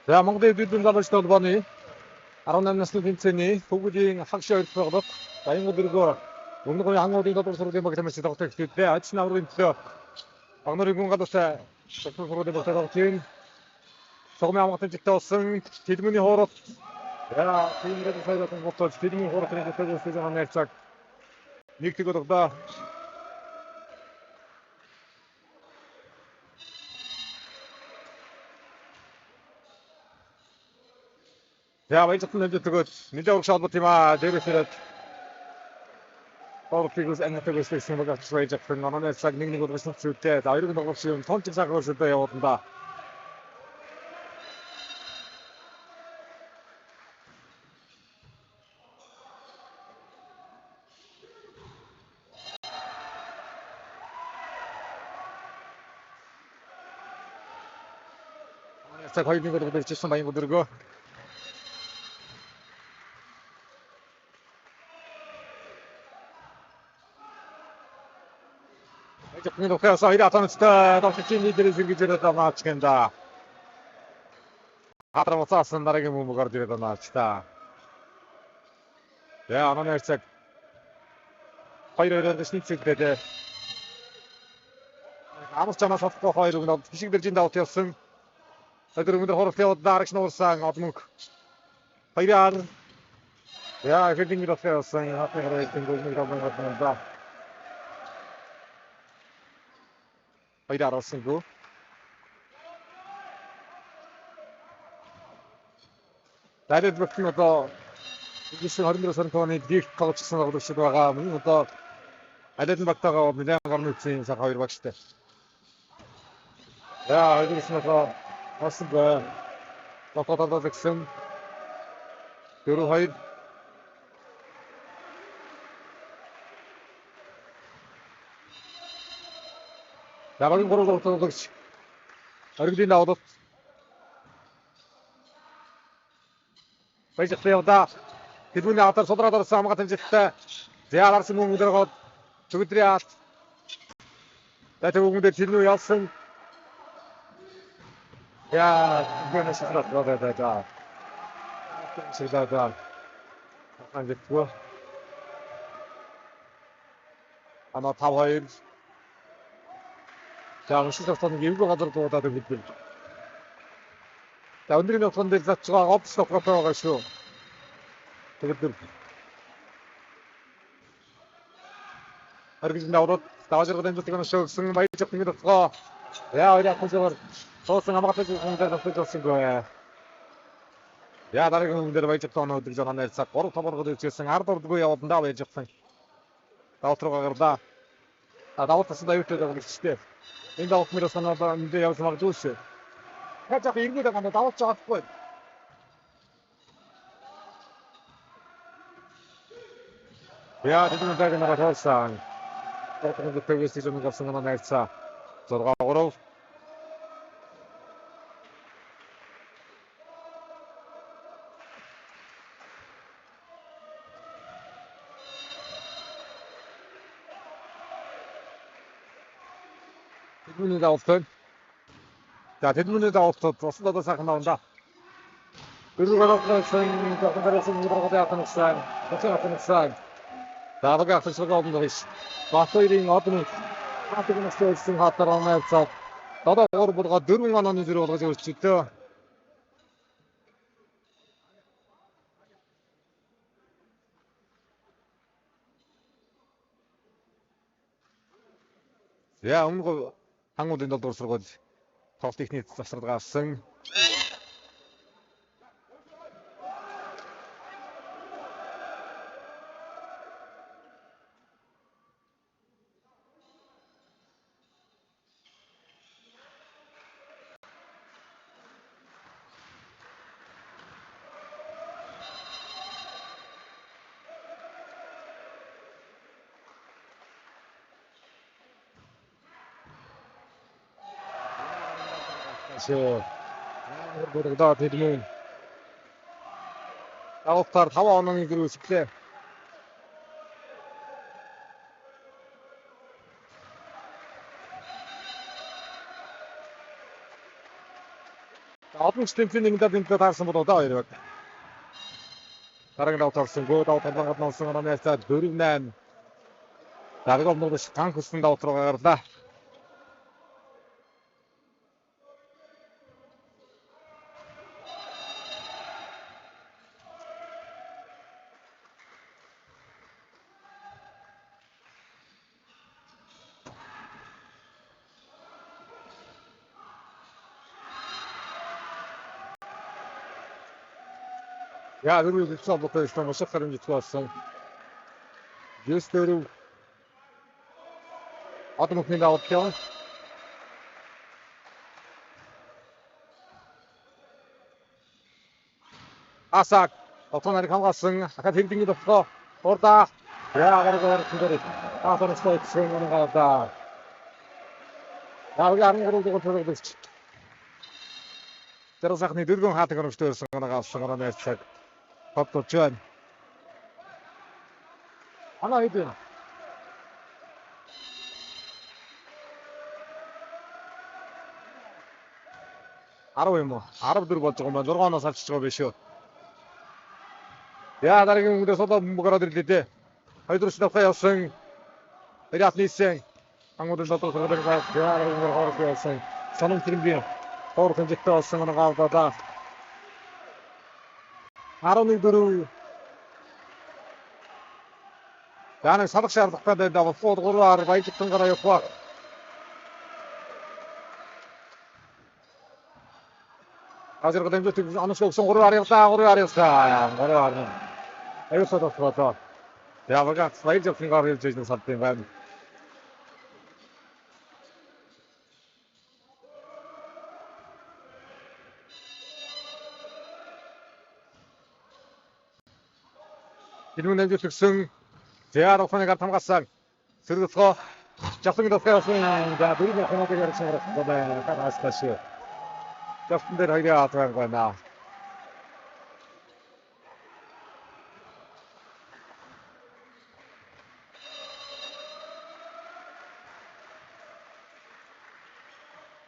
За Монголын эдийн засгийн холбооны 18 насны тэмцээний төвийн хагшаа өргөх баян өдрөгөө өмнөх үеийн хангуудын тодор сургуулийн багт хамт тогтох хэвээр ажил наврын төлөө багнарын гүн гадуусаа сургуулийн багт тогтсон согмын амгатын жигтэй болсон тэдмүний хоорот яа тиймэрхүү сайдсан болтол тэдмийн хооротын жигтэй болсон нэрцаг нэг тэг одоо за баяжхан нэмжлэгөөд нэлээд урагш холбот юм аа дээрээсээ Орфигус энэтэгс симбагч баяжхан ноноо цаг нэг удаа зүтээ за хоёрын тоглолт юм тонч цагаар шүдэ явуулна. цаг хоёрын удаа бичсэн баян өдрөгөө Japon doktorsa ila tanıştı. Doktorun lideri zirgicede de maçkında. Hatırlaması aslında regi mumu gördüğü de maçta. Ya ona nersek. Hayır öyle snitzik dedi. Amsçana satko hayırında kişiler cinde atıyorsun. Ödürümünde horfleo darıkşın olsan atmuk. Hayır. Ya efendim bir atıyorsun. Hatırlaması için gözünü Hayır arasın bu. Дайраад бүхэн одоо жишээ 24 сарын тооны дийх тоглолцсон тоглогчид байгаа. Мөн одоо алид нь багтаага нэлээд гарны үеийн цаг хоёр багштай. Яа, хоёрын одоо бас тототоо гэсэн 4-2 Ягын гурав тоглогч оргидын даваад Баяжтайда тэдний атар судраад орсон амгатай жигтэй зяаларсан хүмүүдэргод зүгдрээ алт датаг хүмүүдэр тэрнүү ялсан яа гэнэ шатрат rodada шилада ангитгоо ана 5-2 за шилдэстэн гівгүй газар дуудаад өгдөл. За өндрийн нөхцөл дээр зах байгаа опс нөхцөл байгаа шүү. Тэгээд аргиж наврууд даваажрагын дэмжлэг шөөсөн баяжх нэг тохоо. Яа хоёрын хажуугаар суусан амгатай хүмүүдээр тохиолсон гоо. Яа дараагийн хүмүүдээр баяжх тооно өдрөж байгаа нэр цаг 3 томоргод үзсэн 10 дурдгүй явуулна баяжхан. Давтруугаа гарлаа. Давтасаа аюутай байгаа гэжтэй. Энэ давт мөрөс санаа энэ явж магадгүй шүү. Хажаах иргүүд байгаа давж байгаагүй. Яа тэдний дээг нэг тоосон. Тэгээд төвөөс юм гавсан гэнэ найцаа. 6-3 Тэдний давтан. За тэдний давтад цусдаа сайхан навна. Өргөлөсөн конференцийн нэрээр яатансан. Тэцээсэн. Давга фэшрэг одноос. Батойрын одны хатагнаас төлсөн хатараа цаа. Одоо урбурга 4 онооны зэрэг болгож өрчөлтөө. Яа өмнө хангуудын долдуур сургууль тоол техник засварга авсан. So, burada тэдний давтар 5 онооны зэрэг үсгэлээ. Олон стемпийн нэгэндээ тэмцээд таарсан бол одоо 2 баг. Дараагийн давтал орсон гоо давтал гаднаас орсон оноо 4-8. Дараагийн өмнөд шанх хөсөн давтал гарлаа. Ja, dat is het wat is van zeg in de klas. Just door had nog niet al opgaan. Asak, wat van de gaan gaat heel dingen op orada. Ja, daar kunnen daar steeds swingen gaan daar. Ja, we gaan er ook dus. Er is echt niet doen gaat ik nog sturen gaan naar net. Wat tot John. 하나 히든. Арав юм уу? 14 болж байгаа юм байна. 6-оноос авчиж байгаа биш үү? Яа, дараагийн үгдээс одоо гараад ирлээ дээ. Хоёрдугаар давхаа явсан. Хоёрт нийсэн. Ангуудын дотор суулгаж байгаа. Дараагийн хоорох явсан. Санам тэрэмбий. Хоорох хэмжээтэй болсон нэг авдаа. 11-4. Яаныг салах шаардлагатай байдаг. Фууд 3-аар баяжтан гараа явах. Азер гэмжтэй анаас өгсөн 3-аар явлаа. 3-аар явсан. 3-аар. Аюусаа тоцгоо. Ja, we gaan twee op gaan hier dus nog in ben. 이분은 이제 특성 제아로 선회가 탐갔상 스르스거 작성이 덮여서 자 우리가 하나게 가르쳐서 거다 가라스다시 작품들 하기야 들어간 거야 나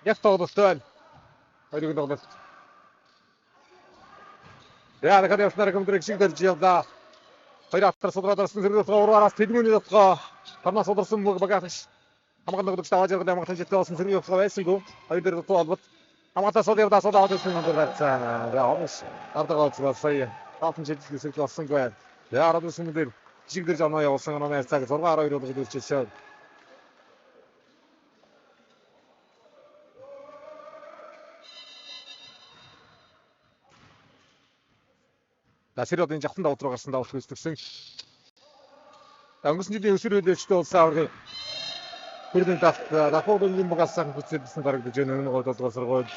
Ястаа удахгүй. Хоёрыг нь удаа. Яа, дахиад явснаар комплект шиг дэрж явлаа. Хоёр автар судраадарсан зэрэг ураараас тэдмүний дотгоо тарнаас ударсан багаж. Хамгаалал нөхдөж таваад яваад ямар хэмжээтэй болсон зэрэг явах байсангүй. Хоёр дээр дотоо албат. Хамгаалалтаа сууд явдаа сууд аваад ирсэн юм байна. Яа, онс. Ардгаа цаасаа. Таатан жижиг хэсэг болсонгүй. Яа, радиосын дээр жиг дэрж оноо явуулсан оноо цаг 6-12 удаа дэрчээсэн. Насирод энэ жавтан давд руу гарсан давд хүсдэгсэн. Өнгөрсөн жилийн өсвөр хөлөөчтэй улсын аврагын хүрдэн дахууд энэ багассан хүсэлсэн гарагдаж байна. Энэ гол сургууль.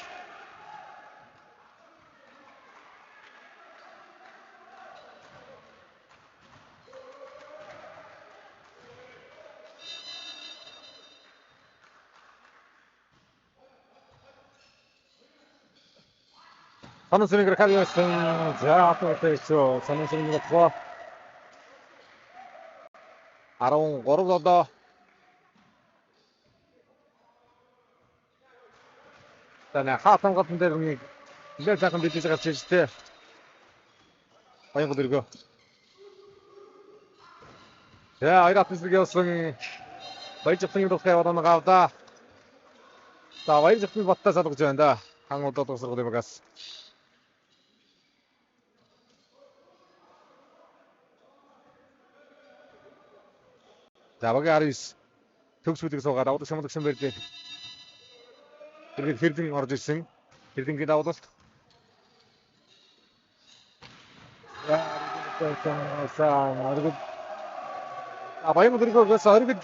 Санасрын гэрхайсан заатуутэйчо санасрын гэрхай 13 одоо таны хаатан гатын дээр нэг нэлээд сайхан бэлдэж гарч ирж тээ. Баян гэргөө. Яа, хоёрт нэсэг явсан баяжхан юм болохоо орно гавда. За баяжхан боттоо салгаж байна да. Хангуудад усрах байгаас. За багийн 19 төгсвөлийг суугаад авдаг шамд гсэн байрлээ. Тэгээд хэрдэн орж ирсэн. Хэрдэнгийн давуулалт. Баян гэргөөс оргид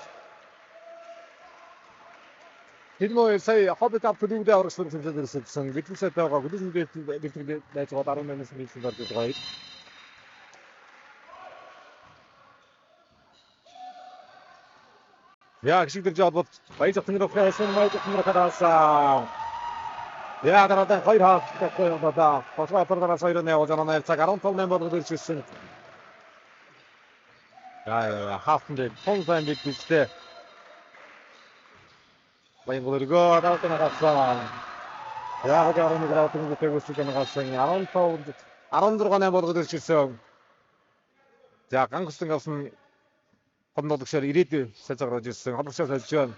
Хилмоо сая хоббит апдуудыг орсон зүйлсэн. Битлээсээ байгаа бүлээн дээр байж байгаа 18-аас нийлсэн болж байгаа. Ja, ik zie dat je wat weet of er nog is en weet of er gaat als ja, daar had hij had dat dat daar. Wat wij voor dat zou dan dan heeft hij rond van wat er is. Ja, hafen de van zijn dik dus. Wij willen go daar te naar gaan. Яг 11 градус төгсөж байгаа гасан 15 16 болгоод ирчихсэн. За гангустан авсан хомнодогшоор ирээд сажгарж ирсэн. Холбогчоо сольж байна.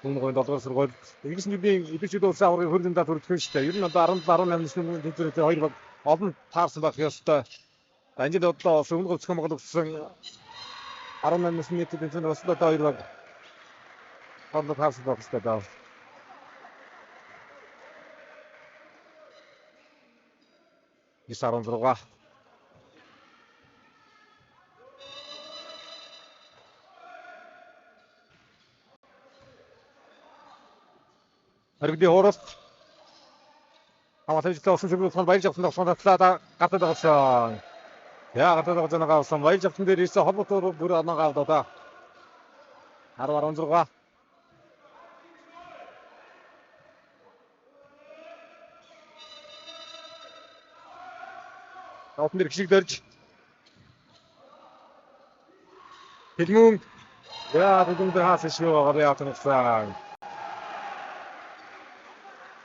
Өмнөгийн долгор сургууль Инглиш нэгний идэвхтэй улсын аврагын хөрөлн дат хүрэх шүү дээ. Ер нь одоо 17-18 насны төвчөртэй хоёр баг олон таарсан байх ёстой. Анжид одоо өмнө говцхон Монгол өгсөн 18 насны төвчөртэй өсөлтөд хоёр баг олон таарсан байх ёстой даа. Исарон зурга. Аргди хоорост хамаатай осон зөвхөн баяж авсан тасалаа гартад байгасан. Яа гартад байгаа авсан баяж авсан дээр ирсэн холбоотой бүр анагаа авдаа. 10-16. Тавтан дээр гişиг дөрж. Хэлмүн яа бүгд хаасан шүү байгаа яатсан.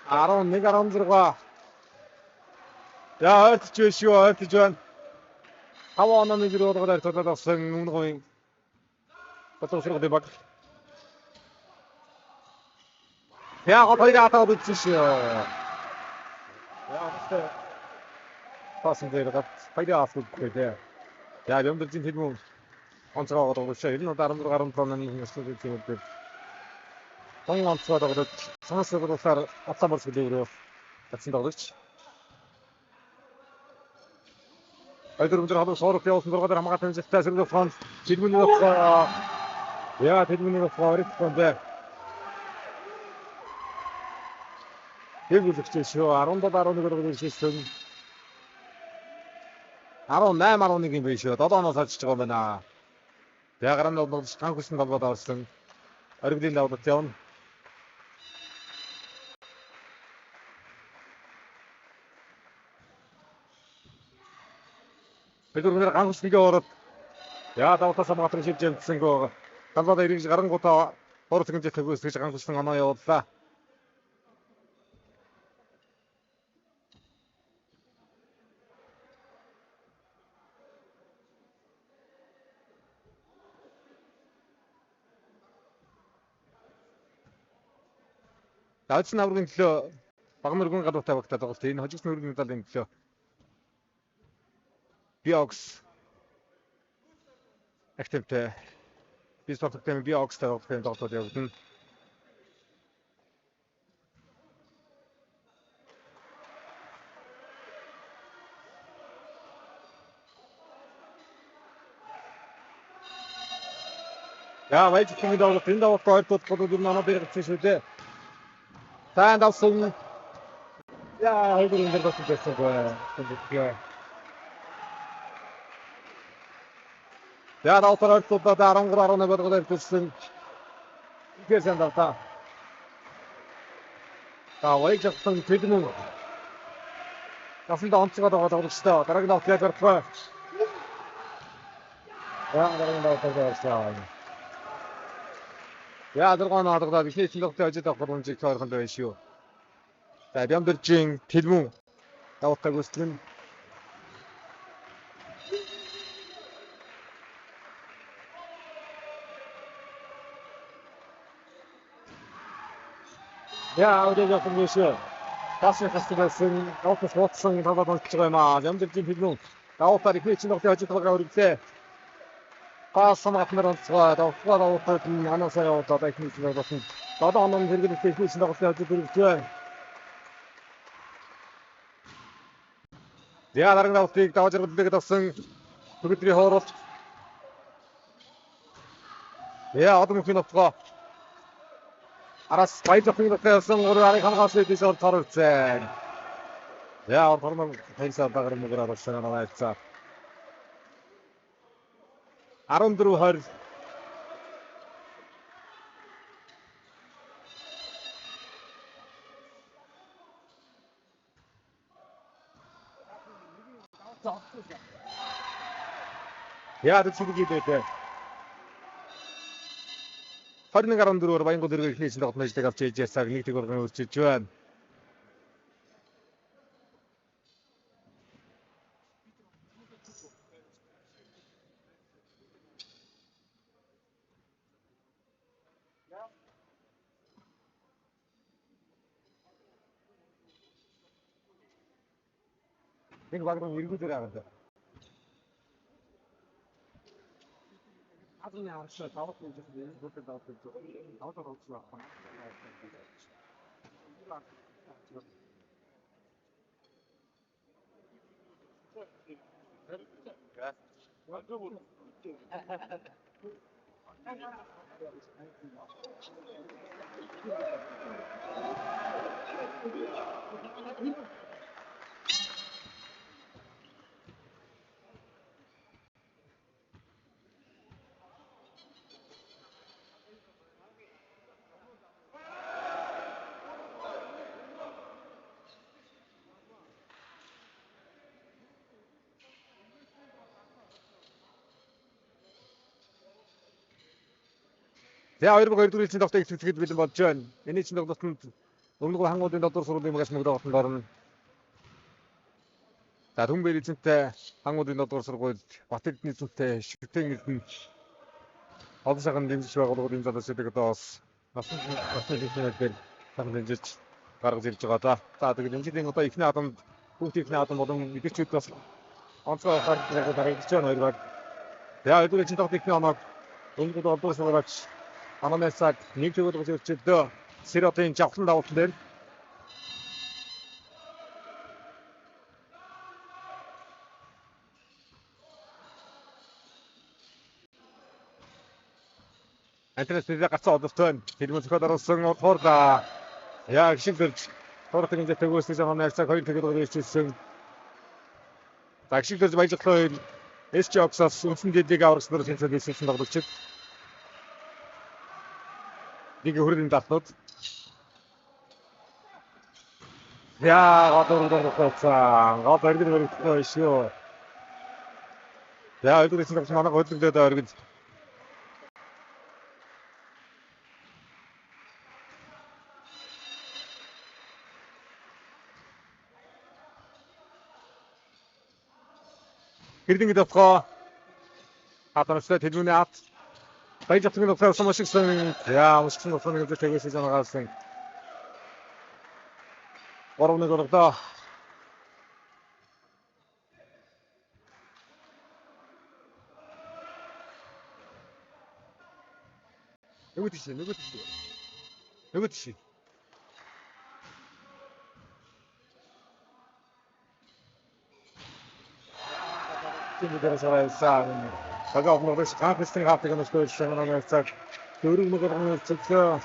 11-16. За ойртож байна шүү, ойртож байна. 5 оноо нэг рүү ороод авсан өмнө говийн батсаргад баг. Яг хоёр атаа бичсэн шүү. Яг пасан дээр гад хоёр авсан гэдэг. Яг өмдөржин хэлмүн онцгой ороод шүү. Энэ 16 онооны нэслэг гэдэг. Хон онцгой ороод санасгаар атамарс гэдэг рүү татсан даглагч. Айдэр өндөр халуун соорох явуулсан дургаар хамгаалалтын зэвтэй сэргэл фронт жирмүний яа тэдмүний фаворит фронт Тэгүүлэгч шүү 17-11 ороод ирсэн. 18-11 юм биш шүү. 7 оноос хожиж байгаа юм байна. Ягранд бол ганхусын толгойд орсон. Оргилын давлт явна. Бидгээр ганхусныгээ ороод яа давтаа самгатрын шилж явуулсан гоо. Талбайд ирж гарангуудаа хурц гинж төгөөс гэж ганхусын оноо явууллаа. Даадсан аврагын төлөө багам өргөн гадуутай багтаад байгаа бол энэ хожигдсон өргөн медалийн төлөө Биокс активтэй спорттой Биокстай багтаад тоглоод явагдана. Яа вайж kimi давлт энэ давлт хоёртууд бодод юм намаа бэрэгдсэн шүү дээ. Танд авсан яа хайдын энэ дэвс байсан гоо. Яа давтараад 13-11 болгоод ирсэн. Ихэсэн давтаа. Вайж авсан тэдмэн. Гафлд онцгой тоглогчтой. Дараагийн давт яг гартлаа. Яа дараагийн давт гартлаа. Яа дөргөн наадгаад ихний цэнгэгтэй ажид авах боломжийг тойрхон байна шүү. За Бямдэржин Тэлмүн давтаг үсгэн. Яа өдөр явсан шүү. Тасын хастагсан давтаг суудсан таваад онцж байгаа юм аа. Бямдэржин Тэлмүн давтаг ихний цэнгэгтэй ажид авах өргөлөө. Паасамахнаар онцгой давтаг анасаа явуулаад ихний цэнгэг болсон. 7 оноо хэрэглэсэн ихний цэнгэг ажид өргөлөө. Яа дараагийн давтыг давж иргэлдээд авсан бүгдний хооронд. Яа одон мөхний нотгоо. Араас баяжхан нотгоосон ураарыг хамгаалсан дэс оролцоор үзсэн. Яа орноо хайсаа багаар мөгөр орсон аваацаа. 14-20 яа дэцүүгээ дээ. 21-14-оор Баянгууд эргээ ихний эзэн тоглолтын ажлыг авч ээж ясаг нэг тэг урган өрчилж байна. Нэг багрын эргүүлэр аваад. Азны аваад даваад нэг зүйл бүгд даваад байна. Даваад орсон байна. За 2-2 эзэн тоглолтыг эхлүүлэхэд бэлэн болж байна. Энэ эзэн тоглолтод өмнөг хангуудын доторх сургуулийн магаш мөгдөг хотод орно. За Түмбэр эзэнтэй хангуудын доторх сургууль Батэрдний эзэнтэй Шүтэн эзэн олон цагаан дэмжиж байгууллагын залуучуудыг одоос насан туршид дэмжиж гаргаж ирж байгаа да. За тэгээд дэмжлийн одоо ихний адамд бүгд ихний адам болон мэдээчүүд бас онцгой харагдаж байгаа байна хоёр баг. За 2-2 эзэн тоглолт ихний оног өмнөд одоос сургууль Анамесаг нэг төгөл үзүүлчихдээ Сиротын жавхлан давуулт дээр Антрасэдэ гацаа одолтой хэлмэл зөвхөн орсон хурда яг шигдэрч хурдын зэт төгөөс Анамесаг хоёр төгөл үзүүлсэн. Загшигдэрч баяжглаа SG-аас үнсэн дэдийг аврагснаар тэнцэл хийсэн тоглогчид нэг хөрөлийн даснууд. Яа, гадуур гол өргөдөө шүү. За өдөр эцэг манай хөдөлгөөд өргөд. Хэрдэн гэдэгхөө хатанастай төлөвний ат баяжгалын нөхөр самшигсан яа мөчсөн нөхрийн үзэл тэгээс жанагаасан. Боровны гордоо Нөгөө тийш. Тийм дээр сарайсан. Хагав нөрөс хафстын хафтыг нөсгөл шананаас дөрөв мөгөрнө цэцээ.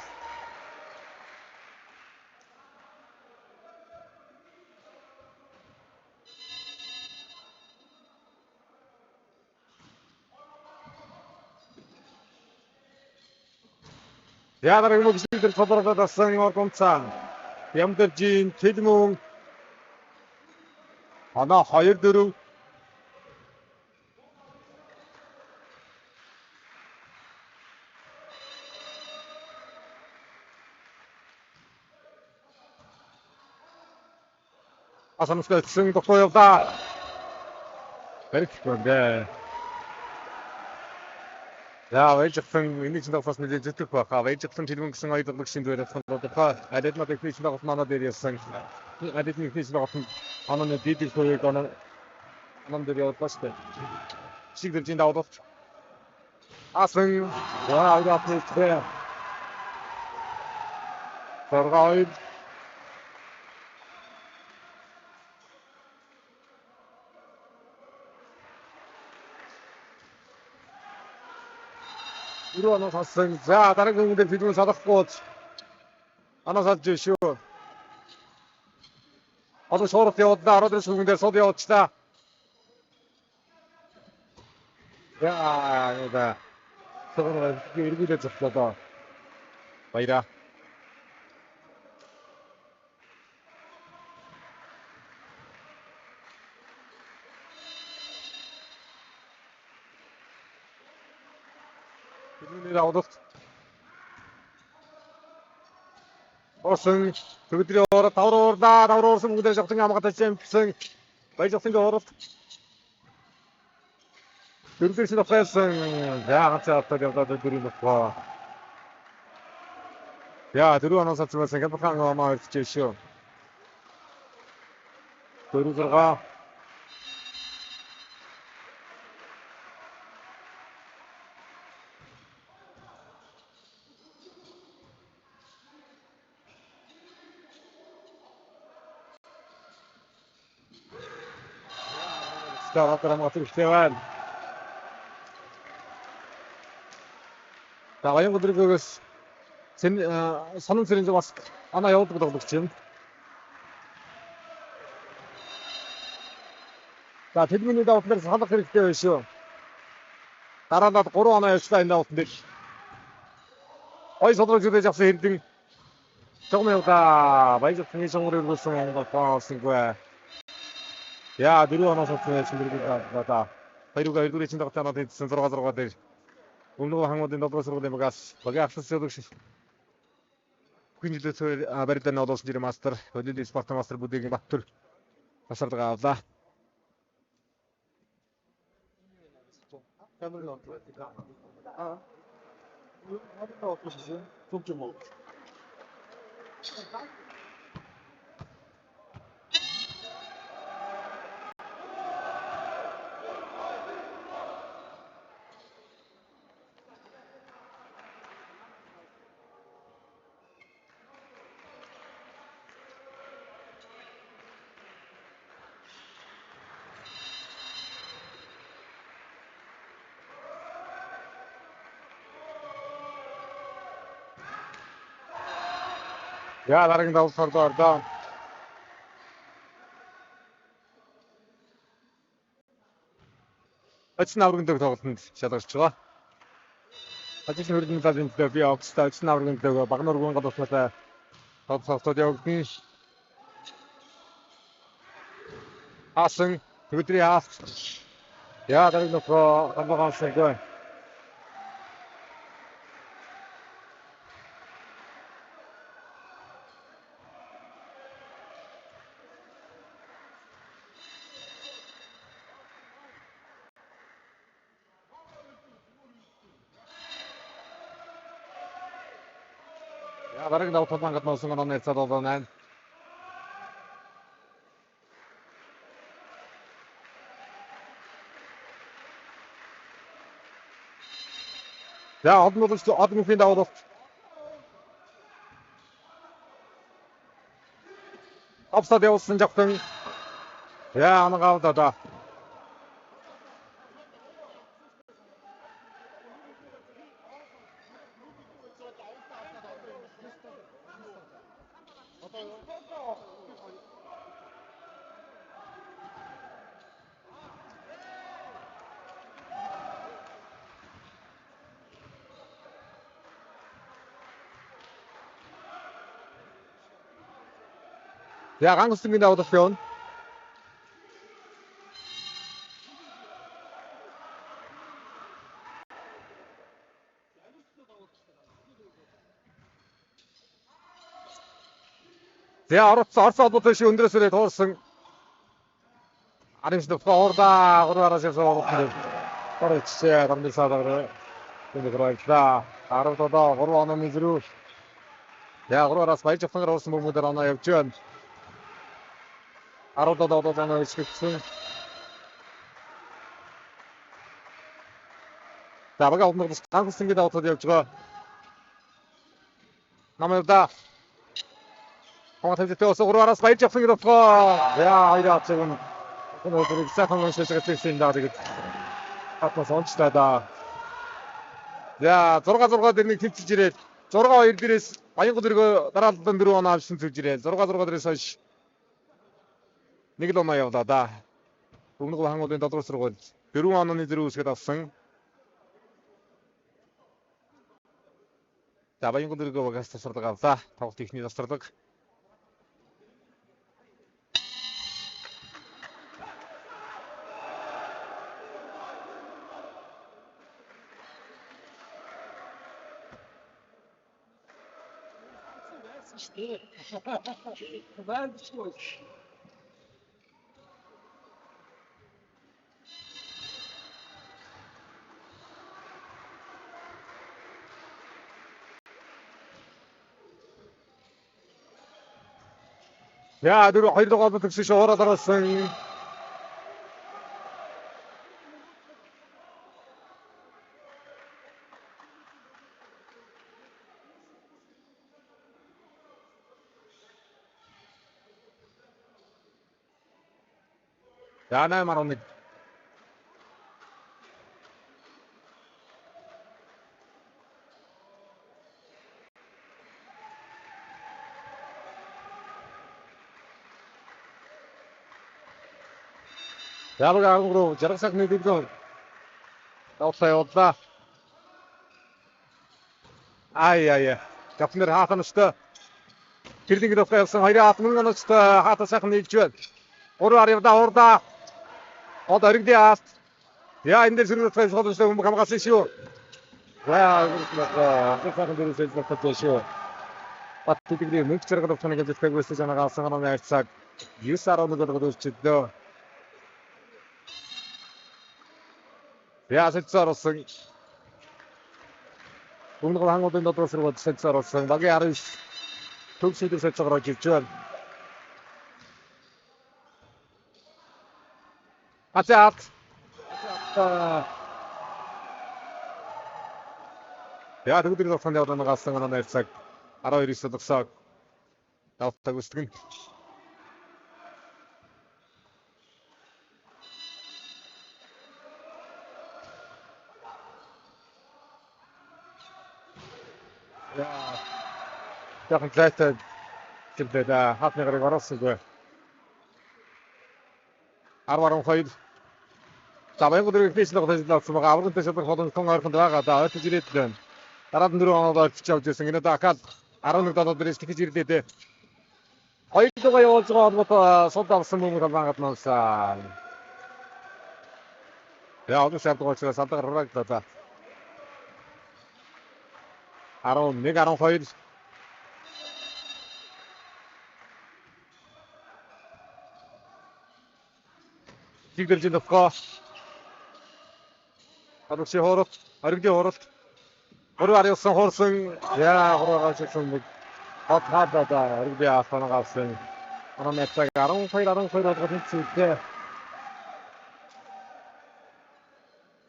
Яадар юм гисдэр тодорхой дасан оргонцан. Ямдэржин Тэлмүн Ана 2-4 Асамскэлсэн тогтоёлда. Бэрхтвэ. За вэжсэн энэ чинь бас нэг зэтгэх байхаа. Вэжсэн Тэлмүн гэсэн хоёр багшин дээр тодорхой. Адилмаа техникийн байгууллага манай дээр ясан. Адилмаа техникийн байгууллага манай дийдэл хоёрыг анан дээр явуулсан. Шигдэржин давуулт. Асан яагаад нэ. Саргай Ирүүн хасан. За дараагийн үедээ филм салахгүй. Анаас алж шүү. Одоо шорт явуулдаа 14 секундээр сод явуулчлаа. Яа, яа. Согноо эргүүлээ зөвлөө. Баяра. Филмээр аваад Орсон төгөдрийн ороод тавар уурсан бүгдээ жогтон хамгаалж чимсэн. Баяжсан ороод дөрөвдөрсөн тохиолсон яагаад цаатаа явдаад дөрөв нөхөө. Яа дөрөв оноос цацмасан гэмхэн амаа ирчихээ шүү. Дөрөвдөргөө Ставатарам отвечает. Давай ему другого санын зэрэг бас ана явуулдаг тоглогч юм. За тэдний давтлаар салах хэрэгтэй байна шүү. Дараалал 3 оноо явуулсан энэ давтал дээр. Ой содрож үзэж авсан хэрдэн Томьёда баяжсан сонгорыг өгсөн гол. Яа дөрөв оноос цацсан зэрэг да. Хоёроо эрдүүрийн чинь давтаанууд хийсэн 6 дээр. Өмнөг хангуудын додроо сургуулийн багаас багийн ахлах Quindi avere da nodos di master, voglio di sport master buding battur. Pasar avla. Ja, дараагийн давталд ордоо. Оцсон аврагын дөг тоглолтод шалгарч байгаа. Ажил хөрөлн талын дээр би оцсон аврагын дөг Багнуургын гадуурлалаа тоглолтод явагдсан. Асан өдрийн аас. Яа дараагийн нөхөө хамгаалсан гоо. Дараагийн давталд гаднуусан оноо нэрцээд байна. За одмын давталт. Апстад явуулсан жагтан. Яа анагаавда да. Ja, Rangusting in der Autostation. Ja, Orsa odluczył się Undrysy Torsen. Arimś do Florda, Urara się założył. Poryczcie, tam nie sadał. Nie grajta. Arto da, Urana Mizru. Ja, Urara spajcie w Rosy Muderana Jewczyn. Arto da odana Jewczyn. 자, 바가 오늘 한국승기 다 어떻게 될지가 남아다. 홍아태지 때어서 오르아라 스파이치 승기 덮고. 야, 이래 지금 오늘 우리 시작한 건 실수가 될 수 있다. 되게 아파서 얹히다다. 야, 저러가 되는 김치질에 저러가 일들이 많이 거들고 따라던 들어오나 하신 들질에 저러가 들어서 니게 너무 야다다. 오늘 거 한국된 다 들어서고 배루만 원이 들어오시게 됐응. За баян гүндрэгөө багаас тасардаг авлаа. Тоглолт ихний тасардаг. 야, 누구 хоёрдугаар гол төгсөж ороод орсон. За 8-11. Ялга агуу жаргал сахны дэвгэн. Тавтай явууллаа. Ай. Капнер хаатанштай. Гэрлийн дэвхэ явсан 2-10 онцтой хаата сайхан нийлж байна. 3 урда. Одоо оригдээ ааст. Яа энэ дээр зэрэг тайлбарлаж байгаа хамгаалсан шүү. Ваа сайхан дөрөв хэлбэртэй шүү. Бат тэтгэлийн мөнгө зэрэг төвчнийг хэлдэг байсан жанага алсан гоног хайрцаг 9-11 өгүүлчихлөө. Яа сэтсарсан. Өмнөд хангуудын доторос руу сэтсарсан. Багийн 19 төгсөд сэтсараа живж байна. Ацаат. Яа тэгвэл энэ тохиолдолд яваад байгаа алсан гоног хайрцаг 12-9 төгсөөг давтаг үстгэн. Яа. Яхан зайтай гэдэг хатны гарыг оруулсангүй. 10-12. За баян өдрийн фэйсбүүк хэлсэн байгаа аврагтай шалгах боломжтой ойрхонд байгаа да ойртож ирээд байна. Дараад 4 оноо очиж авч ирсэн. Энэ дакал 11 доод дээрээс тэгж ирлээ. Хоёрдугаар явуулж байгаа бол сод авсан хүмүүс хамаагаад нуусаа. Яа одоо шаардлагатай учраас алдар гаргадаа. 11-12. Жигдэлж нөхөө. Адууш хоорот, оригдээ хоорот. 3-9 хоорсон. Яа хорогоос юм. Хот хадаа оригдээ асаанагаас. Анаа мэцэг 12 болгоод хийчихээ.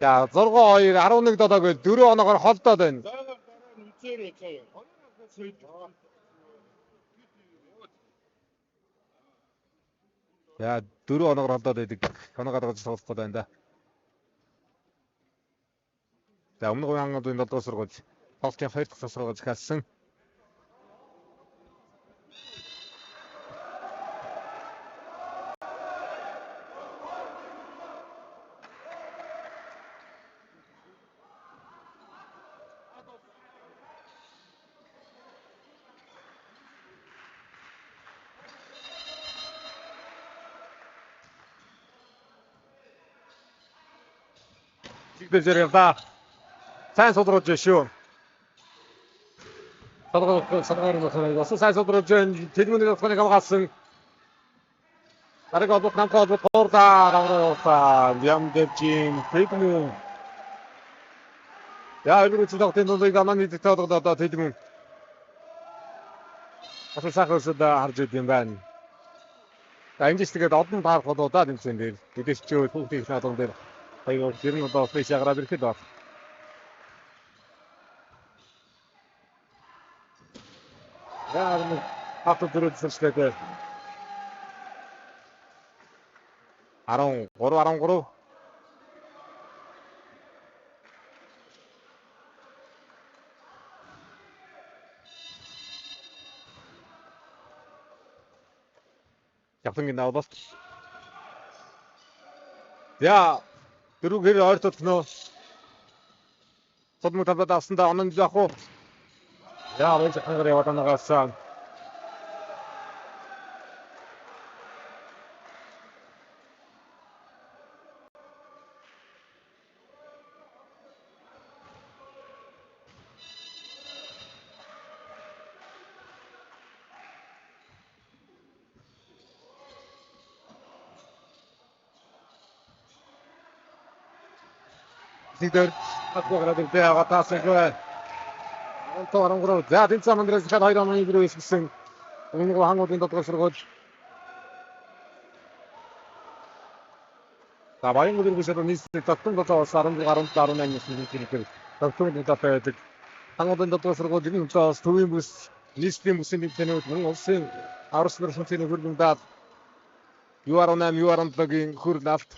За 6-2 11 додоог 4 оноогоор холдоод байна. За 4 оноогоор холдоод байдаг. Оноогоор гаргаж тоглох байна да. За өмнө хангуудын 7 дугаар сургууль Холтын 2 дахь сургууль захиалсан. Жигдэлжэрэлдаа сайн судруулж шүү. Садгаар мөхөөр сайн судруулж тэлмүний тохиолыг хамгаалсан. Дараг олбот намхай олбот хоордаа давраа ям дэвчин тэлмү. Яа энэ үчигдээ тэлмүнийг аманы дэвтэлд одоо тэлмү. Асуу сахарсад харж идэв юм байна. За энэ ч тэгээд одон таарх болоо тэмцэн дээр. Гэдэсчөө түүхийг наадон дээр хоёроо зэрэг одоо фэйс ягараад ирэхэд байна. Яа энэ хатуу дөрөвдсэлтэй. 13 Японгийн давлт. Яа дөрөвгээр ойртол гэнэ. Содмог тавлаад авсандаа онон яах вэ? Яа энэ хангаар яваад нагаасан. дээр хатгаараад ирдээ аватасан гээ. Антон за тэнцэн мандрас хад хоёр оны ирүү ихсэн. Өмнө нь хангуудын дотор сургууль. За Баянгуудын бүсэд нийслэл татсан дотор 16-18 насны хэлбэр. Тогтмол дотор байдаг. Хангуудын дотор сургуулийн өнцөөс төвийн бүс нийслэлийн бүсийн тэмцээнүүд мөн улсын аврал сүрчлийн хөргөндөө U18, U17-гийн хөрөл авт.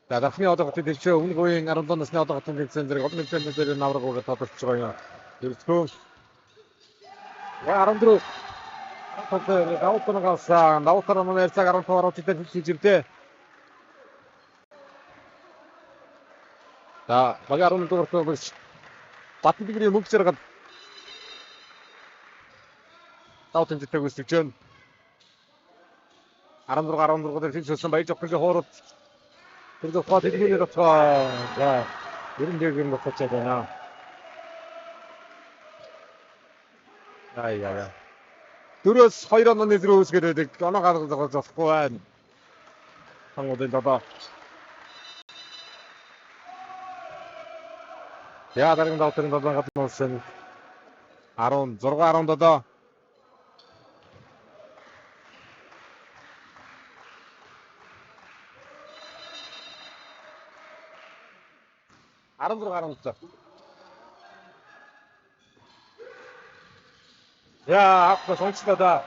За дахны одоо хөтөл дэлчээ өмнө үеийн 17 насны одоо хөтөл тэмцээн зэрэг олон тэмцээнүүдээр наврагууд тоглож байгаа юм. Ерөнхийдөө 14 хатад давтангаас давтарна нэрцаг 15 орчтой хийжирдээ. За багаарын дууртаа биш Батбигрийн мөнгө зэрэг давтан зэтэйг үсэж байна. 16 дээр хийсэн баяж авахын хоорот тэр зөвхөн тэдгээр дотоо за 90-ийн дотоо байна. Яа. Дөрөс 2 оны зэрэг үсгээд байдаг. Оноо гаргаж болохгүй байна. Хангуудын дотоо. Яа дараагийн давтарын дотоо гаднуулсан 16-17 16 Я авто сонцлоо.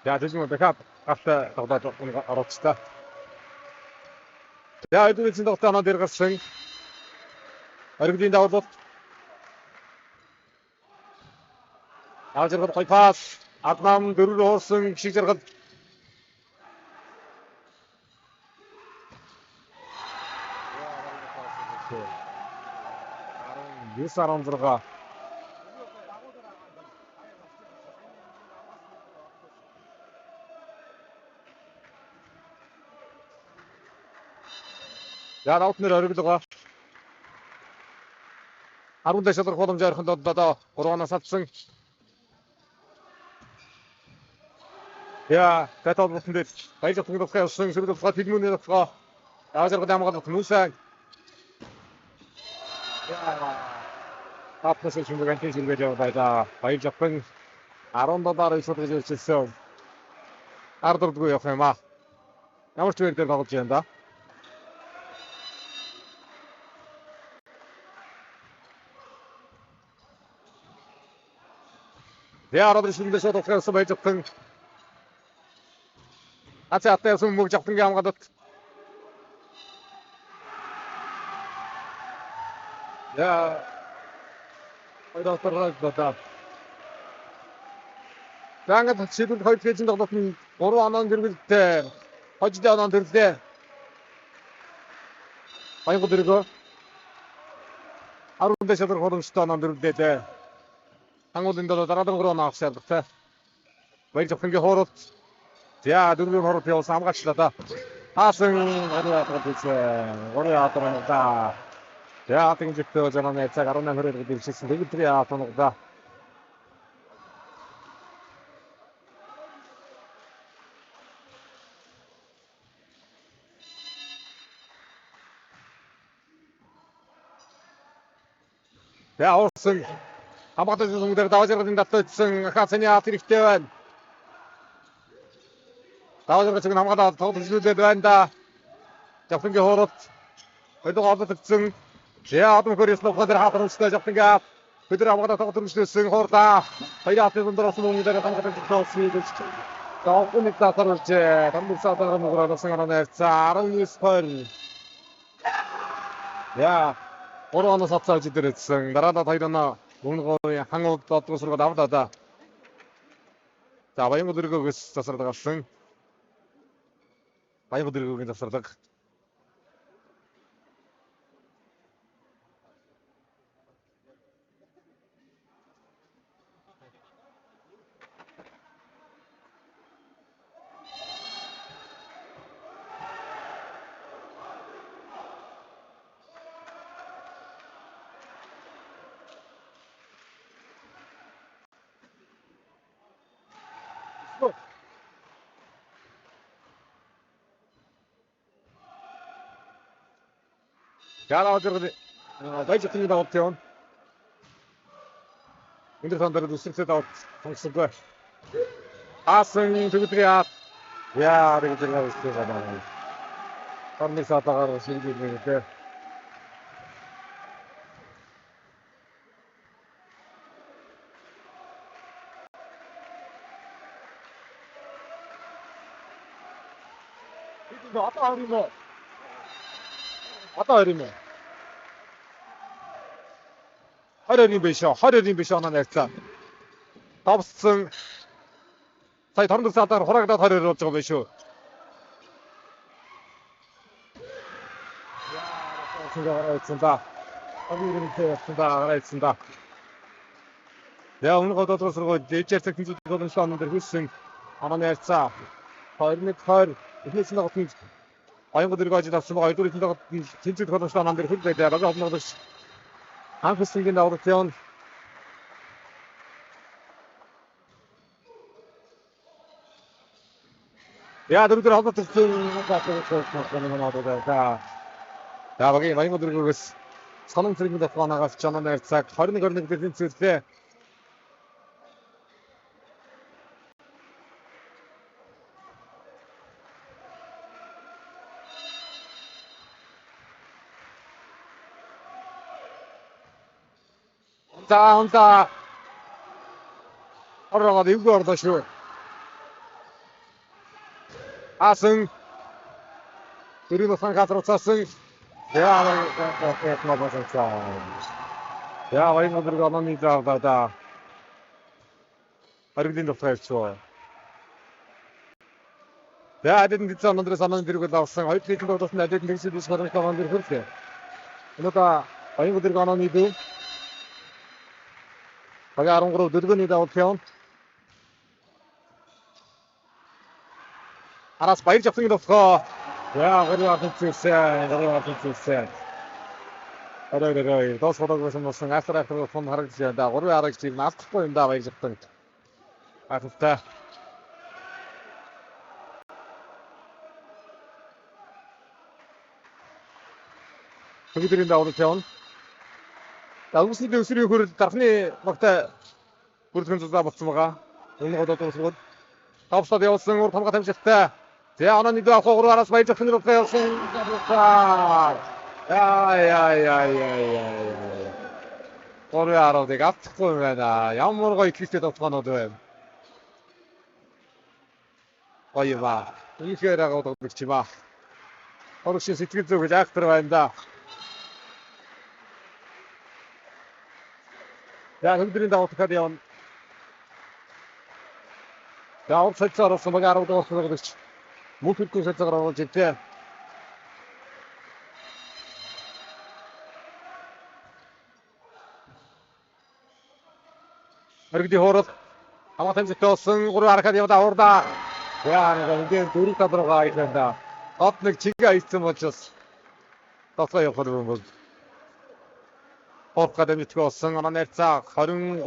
Я тэжмэ бэкап авто тогтоож оролцсон. Я эдгээр тогтооноо дээр гарсан. Оргидын давуулт. Ажиргад гоё пас. Аднам дөрөв уурсан шиг жаргал. Юсаран зурга. Я наутнэр оргилгоо. 10 дэшэлэр холомж ойрхон додоо 3-оноос авсан. Я татал бүтэнд баяж авах явсан сөрөг фат хэлмүнээр авах. Ажиргад амгаалт хүмүүсээ. Апнас чинь бүгэн тийм зүйл байда. Баяж авах 17-аар ишүүлж ирсэн. Ардурдгүй явах юм аа. Ямар ч үгээр дээр тоглож байна да. Я арад шүндэ шот авах байж авах. Ацаатаа сүм мөгж авах юм гадат. Я ойдоо даа. Зангад шийдвэр хоёр хэзээ тоглолт нь 3 оноо гэргэлтэй хожид оноо төрлөө. Баянгууд дөргөө 10 дэшэлэр холомжтой оноо төрлөө. Хангуудын дараагийн 3 оноо авсан л та. Баяж авахын хоорот за дөрвийн хоорот явуулсан хамгаачлаа да. Хаасан орой атарна. Я тийм жигтэй жанаа цаг 18 хүрээд ирсэн. Тэгвэл атарна да. Я орсон хамгаалалтын сүмдэр даваажрын татсан хацаны ат хэрэгтэй байна. Даваажрын хамгаалалт тоглолцуулаад байна да. Жавхангийн хоорот өдөр олдсон. Я адам хөрөсөн ухадар хатрамжтай жавхангаа өдөр хамгаалалт тоглолцуулсан хоордаа. Хоёр атын дондроос мөнгөөр хамгаалалт тоглолцсон. Давханы татарч тамбсаатаар мөрөөсөн анаа 19-20. Я Орооноос авцааж идэрсэн. Дараадад хоёр оноо өмнө хангууд додгоо сургад авлаа да. За Баянгууд дөргөөс засардаг авсан. Баянгууд дөргөөгийн засардаг. Яараа зэрэг байж байгаа опцион. Өндөр сандараад үсрэхтэй даваад сонсоггүй. Асан төгөдрөө яа гэж байгаа үстэй байна. Орны сатагаар шилжиж байгаа. 이거 아빠 어리면 아빠 어리면 하려니 배셔 하나 냈자 답승 사이 다른 데서 왔다 호락이다 다리를 어쩌고 배셔 생각을 했습니다 이렇게 했습니다 내가 오늘 거둬 들어서고 일제에서 김수 거둔 수왔는데 후승 하나 냈자 헐 이게 신나 같은 아이고 들어가지 답습니다 아이돌이 신나 같은 진짜 거둔 수왔는데 훌대 대라가 없는 것도 안 쓰게 나오도 태연 야, 너희들 한번 듣는 자, 거기 많이 못 들고 선언 드립니다. 또 하나가 전원을 싹 허리는 거리는 그 진짜 혼자 하루가 이거 하다 쉬워. 아승 그리고 상가로 쐈승 야, 야, 많이 못 들고 안 다 어리긴 더 Ja, I didn't get some other someone did with our song. I think about the didn't see this one come on the hook there. Look, I would have gone on me too. I got on go to the need out town. And I spied something of car. Yeah, very often to say, very often to say. I don't know. Those photos was after from her. That what we are actually not going that way. After 그들이 나오는 태원. 나 우스리 그 다른 막다 우리 선수가 맞습니까? 오늘 어떤 선수 답사 되었으면 우리 탐가 탐식다. 제 아나니도 하고 알아서 많이 접근을 할까요? 야야야야야. 오늘 알아 내가 특별하다. 양모가 있을 때도 터너도. 어이 봐. 이게라고 또 듣지 마. 어르신 시티도 그냥 들어간다. 야, 흔들린다 어떡하대요. 야, 업설자로 숨어가라고 또 그렇지. 못 듣고 설정하라고 진짜. 이렇게 호럽 아마 템스 떴승 우리 아르카디오다 오르다. 야, 내가 이제 둘이다 들어가 있는다. 어떤 지가 있으면 어쩌스. 떴어요, 거두면. 호흡가 되면 떴승 하나 냈자. 걸음.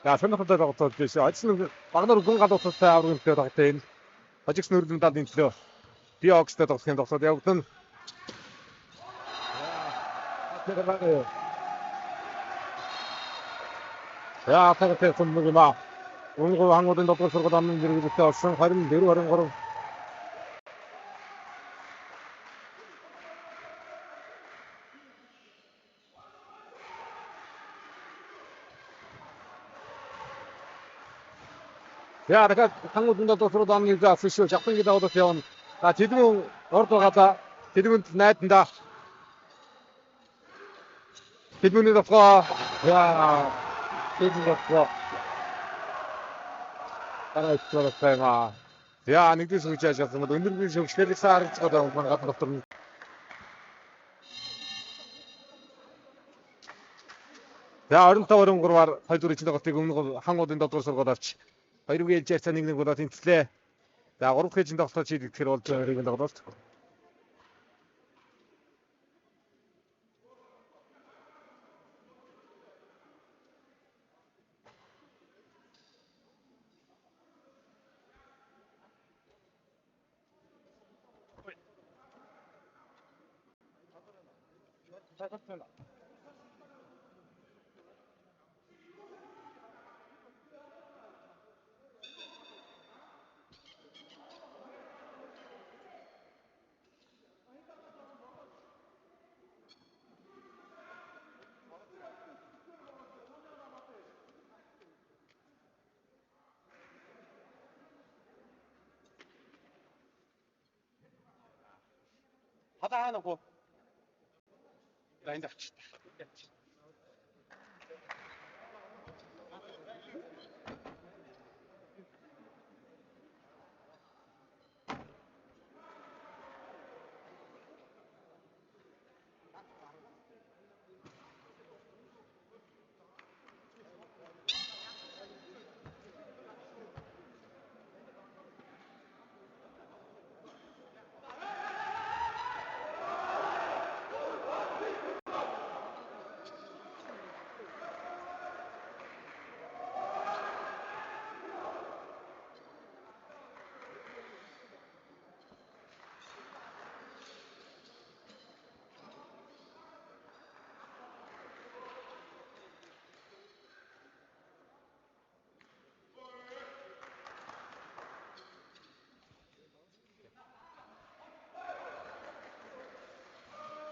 야, 생각보다 더 됐어. 아침에 막나로 공가도 없었다. 우리 그때 그때 아직 스누르든 다 닌트려. 비옥스도 더 생각도 되고 든. 야, 타겟에 손목이 막 오늘 그 한국인 덕분 서로 담는 일이 있어. 성 활은 내로 하는 거로. 야, 내가 한국인 덕분 서로 담는 일이 있어. 작품이다 오도 대원. 나 지금 어디로 갔다. 지금은 나했다. 지금은 덕분. 야, 지금 덕분. 하나 있어, 마. 야, 아니도 소치하셨어. 뭐 은근히 좀 시대를 쌓아서 쳐다 보면 같은 것들. 야, 어른 거로 활동이 진짜 같은 거 한국인 덕분 서로 같이. 이렇게 일제선 있는 거다 진짜. 야, 어렵게 진다 같이 이렇게 올때 이런 거 같아. 바다 놓고 라인 잡치다.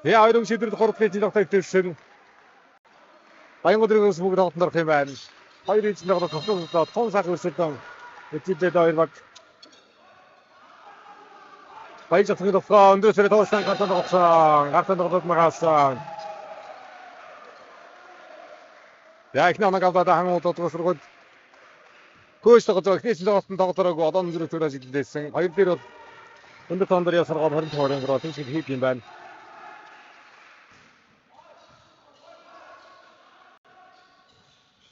Тэгээ хоёрын шийдвэрлэх 3 дахь тоглолтыг төлсөн. Баянгуудын бүгд тоглолтоор хэм байна. Хоёр эзэн тоглолт тоглолтод тун цаг өрсөлдөн эцэдээд хоёр баг баяж авах төлөвлөгөө өндөөсөө тооцсон гартан тоглолт магаасан. Яг нэг аваад хангууд тоглолт хөөс тоглож хийсэн тоглолтоор одоо өндөр төрөөс илдээсэн. Хоёр дээр бол өндөр тондор ясаргаа 20 хоорын гоо тийм шиг хийх юм байна.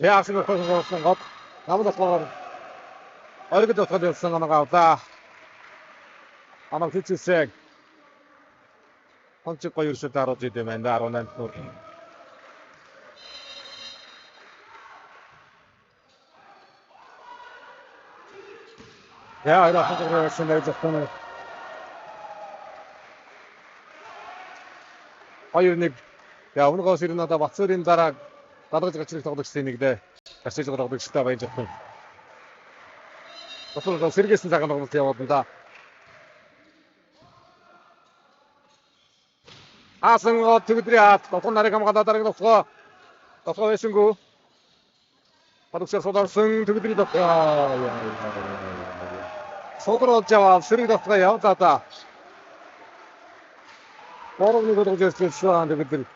Яасан гэсэн гот намайг болохоор оргид утгаад явсан анагаа удаа анаа хийчихсэн. Хонч гоё өрсөд дараад идэм байна 18 нуур. Яа яа хатаграсан байж байгаа. Хоёр нэг яа өнөөгөөс ирнэ одоо Бацуурийн дараа дадлаж гачрыг тоглогчдын нэгдээ гачрыг тоглогчтой байж байгаа. Бацуураа сэргээсэн цагаан тоглолт яваад энэ да. Асан гот төгдрий хат тотон нарыг хамгаалаад дараагийн тоглоо байсангүй. Падагшаа суулсан төгдрий тоглоо. Содороо жаваа сэрэг тоглоо яваа та. Боровны тоглож ирсэн төгдрий.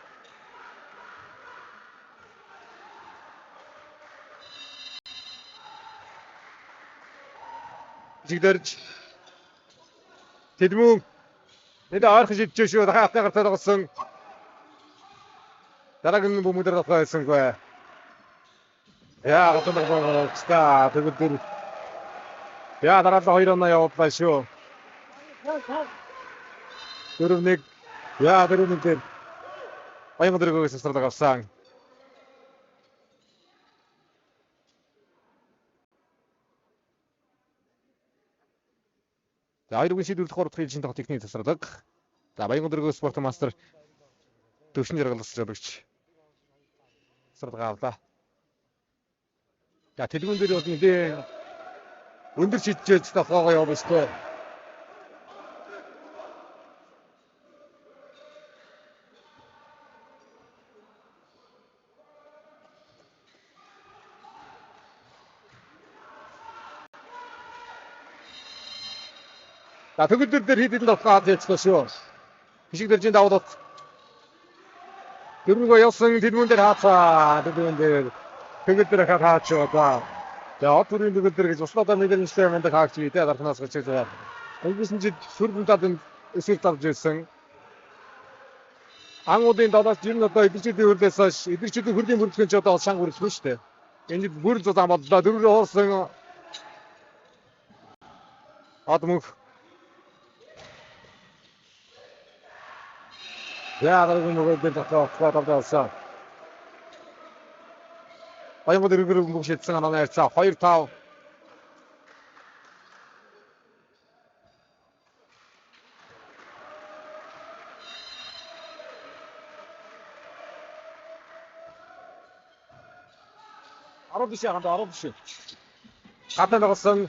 Жигдэрч Тэдмүн энэ ойрхон шидэж шүү хатны гартаа тоглосон. Дараагийн бөмбөгдөр тоглоо байсангүй. Яа гот тоглоо ста төгдрий. Яа дараалал 2-1 явууллаа шүү. Дөрөвнийг яа дөрөвнийг дээр Баянгуудын сасрал авсан. За хоёрын шийдвэрлэх 3 дахь жин тоглох техник тасралга. За Баянгуудын спорт мастер төвшин жаргалсан жологч тасралга авлаа. За тэлгүүн дээр бол нэлээ өндөр шидэж тоглоогоо явуулсан шүү. За төгөлдөр дээр хэд хэдэн тоглоо хийчихсэн шүү. Хишиг дэржин даваад дөрвөгөө явсан тэлгүүн дээр хаацаа тэлгүүн дээр төгөлдөр хаач байгаа. За одурын төгөлдөр гэж услаадаа нэгэн инструмент хаагч бий тэ дарахнаас гэж байгаа. Энгийсэн чи сүрдэнтад эсрэг тавж ирсэн. Ангуудын далаас жин одоо эдгчүүдийн хөрлөөс хойш эдгчүүдийн хөрлийн бүрэлдэхүүн ч одоо шанг үргэлжлэн шүү дээ. Энд бүр зам бодлоо дөрвөө хуурсан адмөх. Яа дараагийн нөгөөдөр тоглосон. Баянгууд өргөрөг мөг шидсэн анаа ярьцаа 2-5. 10 биш яагаад 10 биш. Гадаа ногсон.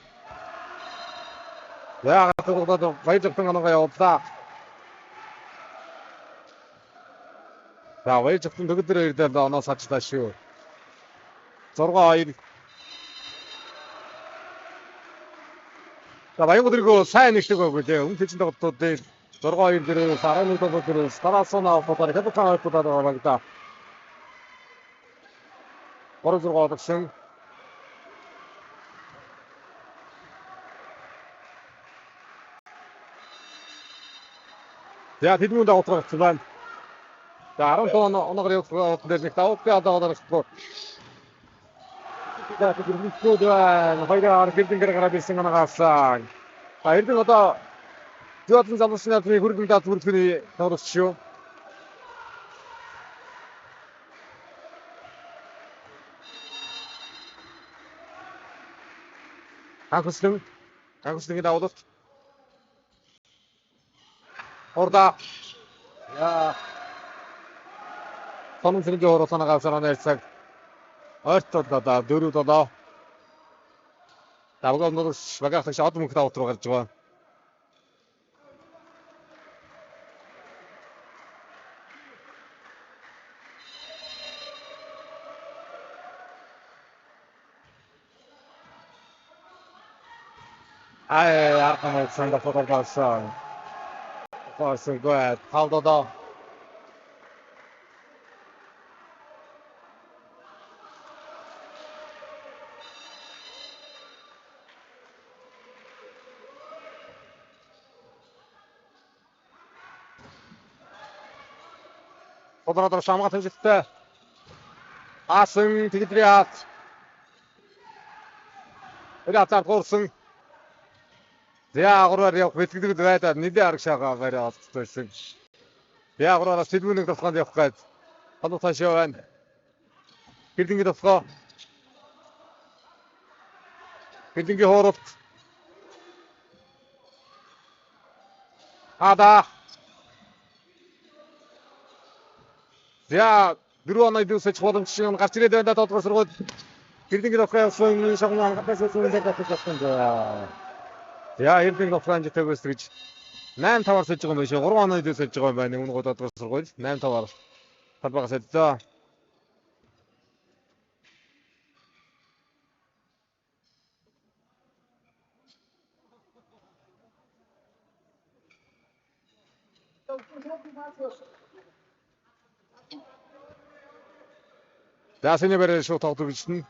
Яагаад тэгвэл баяжхан ангаа явуулаа. За баяжхан төгөлдөр ирдэл оноо сачлаа шүү. 6-2. За баян өдргөө сайн нэгдэг байг үлээ. Өмнө тэжин тоглолтуудын 6-2 дээрээс 11 тоглолтоос тараасан авахаар хадгалсан авахаар байгаа да. 3-6 олгсон. За тэдмүүд авахаар байна. За 15 оноогоор явуулсан дээр нэг давуу одоо гарахгүй. За тэдмүүд хоёроор бэлдэн гараад ирсэн анагаасаа. За эрдэн одоо зөөлөн замсны хөргөн даад бүртгэний тоглолт шүү. Агустин давуулт. Орда. Я. Сонон зэрэг орсон агаасаа нэрсэг. Ойртод одоо 4 одоо. Давгаа нурш багах шат мөнх давуулт руу гарч байгаа. Архамд санда фотографсан. Фасен гот халдоо. Фотограф шамгат хэлжтэй. Асан тэгдриат. Элатар горсон. Яагураар явах бэлтгэдэг байдаа нэлээ арга шагаа бариад олцсон. Яагураар сэлмүнэг тасганд явах гээд халуу цаашаа байна. Бэлдэнгийн тасгаа. Бэлдэнгийн хооролт. Ада. За 4 оноо дүүсэж боломжтой гарч ирээд байна тодорхой сургууль. Бэлдэнгийн тасгаа явсан шагнаа хатаас үүсэж байгаа. Яа эрдэнэ нофранж төгөөс гэж 8-5-аар сольж байгаа юм биш үү? 3 оноо идэл сольж байгаа юм байна. Өмнө годод сургууль 8-5-аар талбайгаа сольлоо. Даасны бэрээ шууд тоглож бичнэ.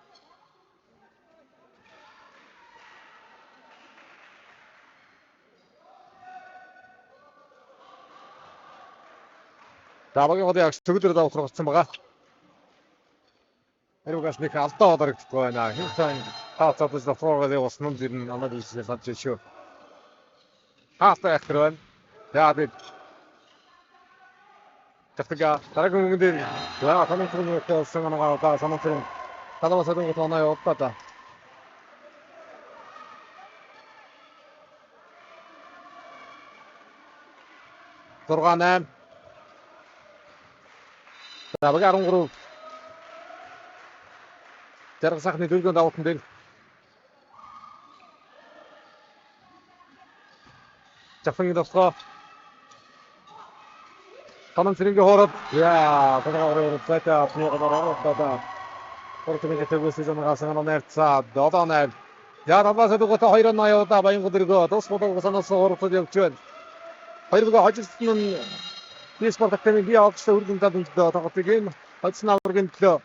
Даваагийн одоо яг төгөлдөр давах болсон байгаа. Эргээс нэг алдааодарагдахгүй байна. Хинсэн хаацаад зофрогоо явуулсан нь зэрэг анализ хийж шүү. Хаацаа яхах байна. За бид Тэтгэа дараагийн мөнгөнд яа санамсрын хэлсэн анагаа одоо санамсрын талаасаа тоноо явуултаа та. Зургаан За баг 13 Зарга сахны дөргөнд давуултан дээр Жафын досгоо Санамсрын хоорот яа тодорхой цайта апниогоо Португалиа төгөөс зэмгээс нэрцаа додонаа яа тавасаа дугата 2-8 удаа баян өдргөө тус бодгоо санаас хооротод явж байна. Хоёроо хожигдсон нь спорт академийн явагчтай үргэлж дадамжтай тоглолтыг энэ хоцны аваргын төлөө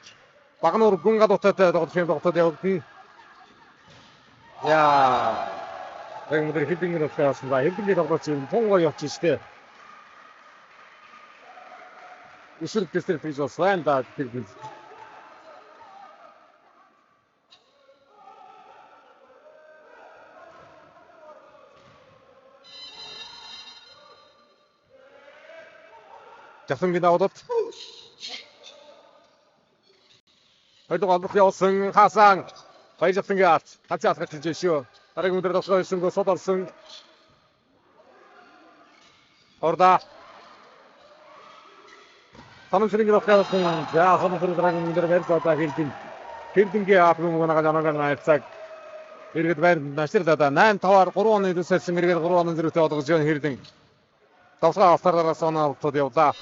Багнуур гүн гадуутад тоглолтод явагдана. Яа энэ мөр хэдийн нөхөсөн ба хэдийн тоглолт юм тонго явж штэ. Ишүүл тэстэр хийж болсон да тэр. Жафынгийн давуулт. Хоёрдугаар голдох явсан Хасан баяжсан гад хацаас гатж шүү. Дараагийн өдөр тосгоо ирсэн гол содорсон. Орда. Санамсрын голдох явсан. За санамсрын дараагийн өдөр барьж одоо хэлбэн. Хэрдэнгийн аапын мөнгөнагаа жанагаар найрцаг иргэд байранд наштирлаа 8-5-аар 3 оны дэсэлсэн иргэд 3 оны зэрэгтэй олгож байгаа Хэрдэн давсгаа автараас оноолтод явлаа.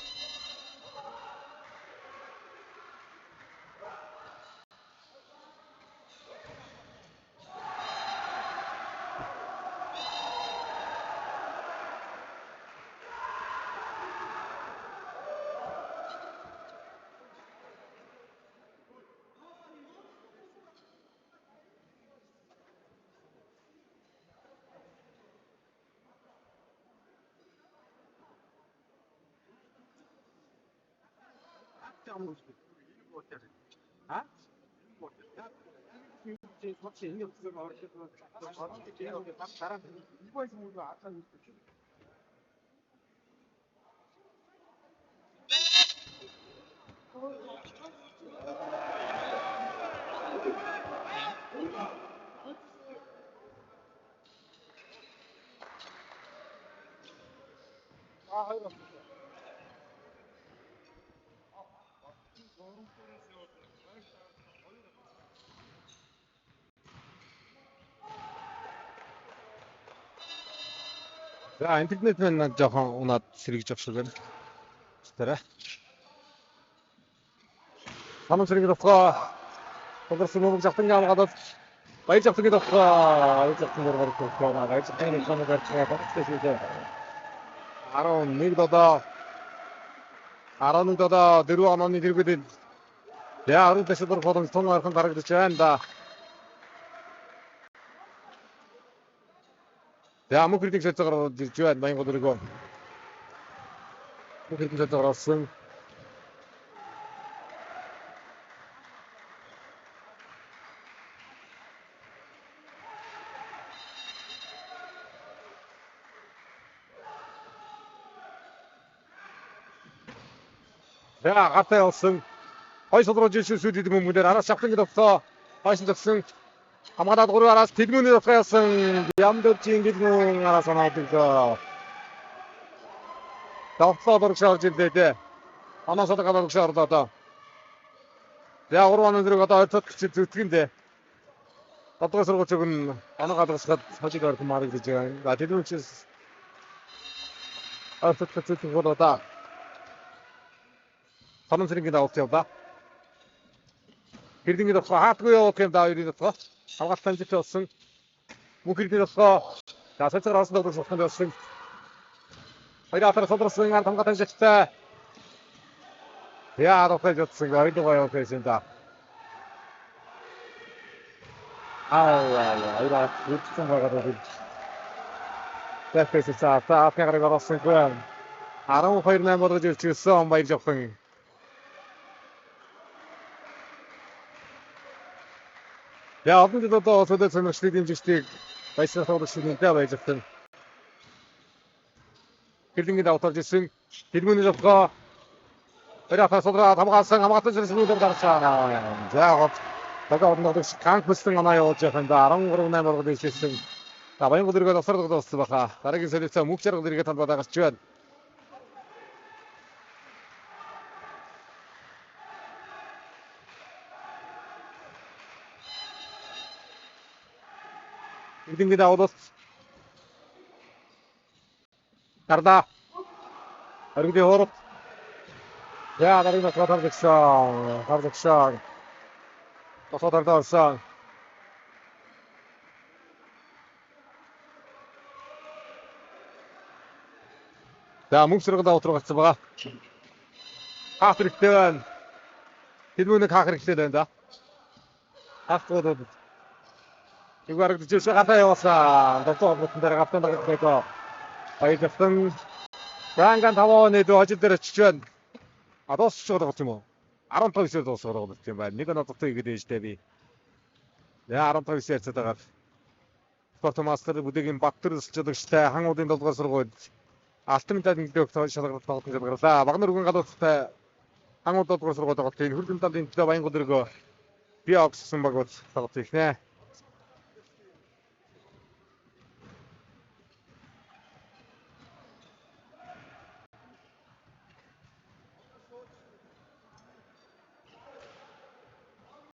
За интернет маань жоохон унаад сэргийж авах шиг байна. Тэрэ. Саман сэргийж авах. Тодорхой мөнгө завтангаа гадаад баяр завтангийн авах. Баяр завтангаар гарах байна. Баяр завтангийн хамаг гарч байгаа гэсэн. 11 додоо 11 додоо 4 онооны дэргэдэд яа 10 дэсээр болон том архан гаргаж байна да. За мөнгөний зөвцөөр ирж байна Баянгол өргөө. Мөнгөний зөвцөөр орсон. За гатаа олсон. Хой солрож ирсэн сүлд мөнгөөр араас шавхын тогтоо хойсон зогсон. Хамгаалаад 3 араас тэдгүүний тогтоосон Ямдөржийн гэлмэн араас оноод ирлээ. Давхлаад орж орж ирлээ дээ. Анаасаа гадаад орж орлоо доо. За 3 оноо зэрэг одоо ойртол зүтгэндээ. Тодорхой сургууч өгн оноо гадагшаад хожиг орох маар гэж байгаа. За тэдүүнчээс ойртол зүтгэх бол одоо Санам сэргийн давалт явлаа. Хэрдэнгийн давхаа хаатгүй явах юм даа хоёрын давхаа. Хамгаалалтын зэт болсон. Мөнхөрдийн давхаа. За цэцэр орсон давхаа суулганд болсон. Хоёр атар содорсон хамгаалалтын зэттэй. Яа давхаа жотсон хоёрын явах гэсэн да. Айра үтсэн байгаа даа. Тэфэс цаа афгаар гарсан гэн. 12-8 болгож ирчихсэн баяр жавхан. Я одны одоо өдөө сонирхлыг дэмжигчдийг баясгалан тоглогчдынтай байж байгаа. Хэрдэнгийн давталж ирсэн тэрмүний жавхаа Өрөөс содроо хамгаалсан хамгаалалтын зэрэгцүүд дарсаа. За гот тага одноо ганц бүсэн оноо явуулж байгаа юм да 13-8 болгож ирсэн. За Баянгол өргөд осрол дууссан баха. Дараагийн солилцоо мөнх жаргал иргэд талбайд гарч байна. Эдингээ давуулт Карда Аргиди хоорот яа дарина хардагшаа тосодорсон за мөнх зэрэг давуулт гарсан байгаа. Хаах хэрэгтэй байна. Тэдмүнийг хаах хэрэгтэй байна да. Хаахгүй Игвард жишээ гадаа яваасаа доктор хотын дээр гавтан дагдаг. Баярлалаа. Ранган тавооны дожил дээр очиж байна. А дуусчих байгаа юм уу? 15-ээр дуусах байгаа юм байна. Нэг нь одтой игээд ээжтэй би. Яа 15-ээр цаад байгаа. Спорт мастер бүдэгийн Баттар өсөлтөгчтэй хангуудын долгоор сургууль. Алтан медалийн дөөгт шалгалт тоглох гэж байгаа. Багнар үгэн галуустай хангууд долгоор сургууль тоглолт. Энэ хөргөн талын төлөө Баянгол өргөө би огссон багууд тоглох их нэ.